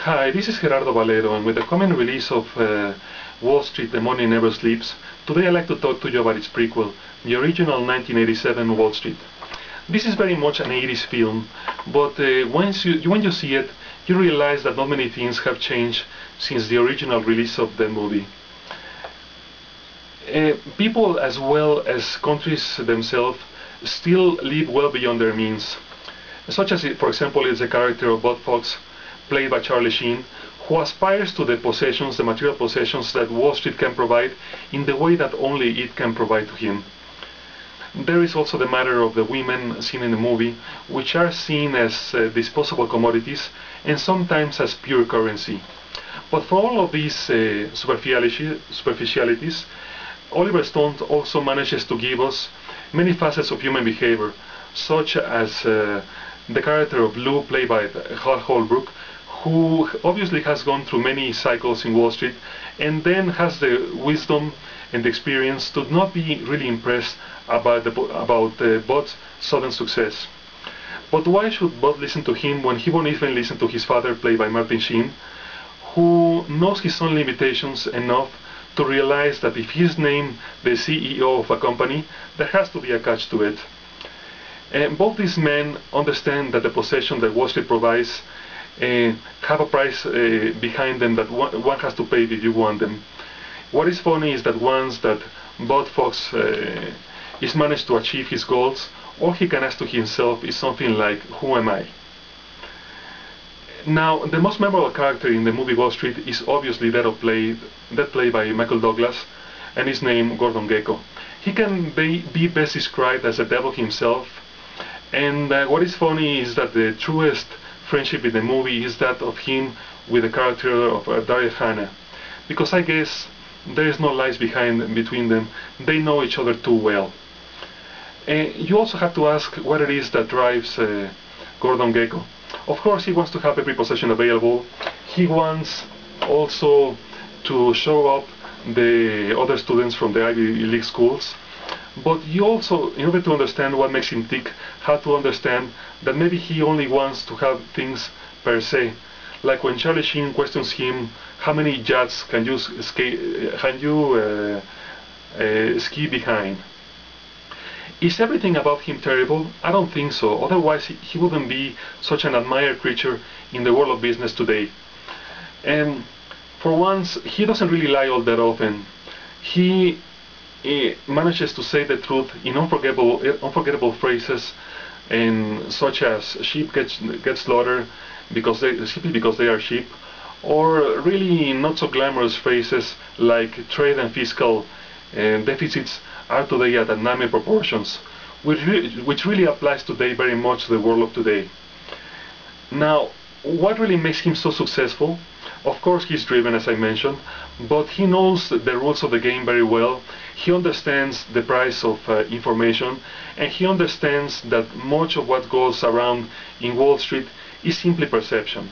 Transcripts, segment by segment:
Hi, this is Gerardo Valero, and with the coming release of Wall Street, The Money Never Sleeps, today I'd like to talk to you about its prequel, the original 1987 Wall Street. This is very much an 80s film, but when you see it, you realize that not many things have changed since the original release of the movie. People as well as countries themselves still live well beyond their means, such as, for example, is the character of Bud Fox, played by Charlie Sheen, who aspires to the possessions, the material possessions that Wall Street can provide in the way that only it can provide to him. There is also the matter of the women seen in the movie, which are seen as disposable commodities and sometimes as pure currency. But for all of these superficialities, Oliver Stone also manages to give us many facets of human behavior, such as the character of Lou, played by Hal Holbrook, who obviously has gone through many cycles in Wall Street and then has the wisdom and the experience to not be really impressed about Bud's sudden success. But why should Bud listen to him when he won't even listen to his father, played by Martin Sheen, who knows his own limitations enough to realize that if he's named the CEO of a company, there has to be a catch to it. And both these men understand that the possession that Wall Street provides have a price behind them that one has to pay if you want them. What is funny is that once that Bud Fox is managed to achieve his goals, all he can ask to himself is something like, "Who am I?" Now, the most memorable character in the movie Wall Street is obviously that played by Michael Douglas, and his name Gordon Gekko. He can be best described as the devil himself, and what is funny is that the truest friendship in the movie is that of him with the character of Daryl Hannah, because I guess there is no lies between them. They know each other too well. You also have to ask what it is that drives Gordon Gekko. Of course, he wants to have every possession available. He wants also to show up the other students from the Ivy League schools. But you also, in order to understand what makes him tick, have to understand that maybe he only wants to have things per se. Like when Charlie Sheen questions him, how many yachts can you ski behind? Is everything about him terrible? I don't think so. Otherwise, he wouldn't be such an admired creature in the world of business today. And for once, he doesn't really lie all that often. He manages to say the truth in unforgettable phrases, and such as sheep get slaughtered simply because they are sheep, or really not so glamorous phrases like trade and fiscal deficits are today at alarming proportions, which really applies today very much to the world of today. Now, what really makes him so successful? Of course, he's driven, as I mentioned, but he knows the rules of the game very well. He understands the price of information, and he understands that much of what goes around in Wall Street is simply perception.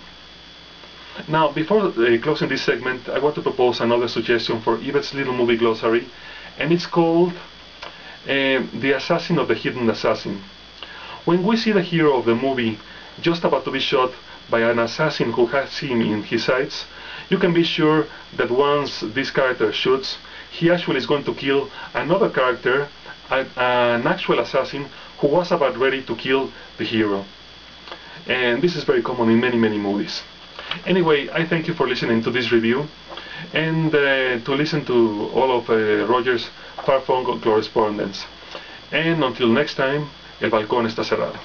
Now, before closing this segment, I want to propose another suggestion for Yvette's little movie glossary, and it's called The Assassin of the Hidden Assassin. When we see the hero of the movie just about to be shot by an assassin who has him in his sights, you can be sure that once this character shoots, he actually is going to kill another character, an actual assassin who was about ready to kill the hero. And this is very common in many movies. Anyway, I thank you for listening to this review, and to listen to all of Roger's far-flung correspondence. And until next time, el balcón está cerrado.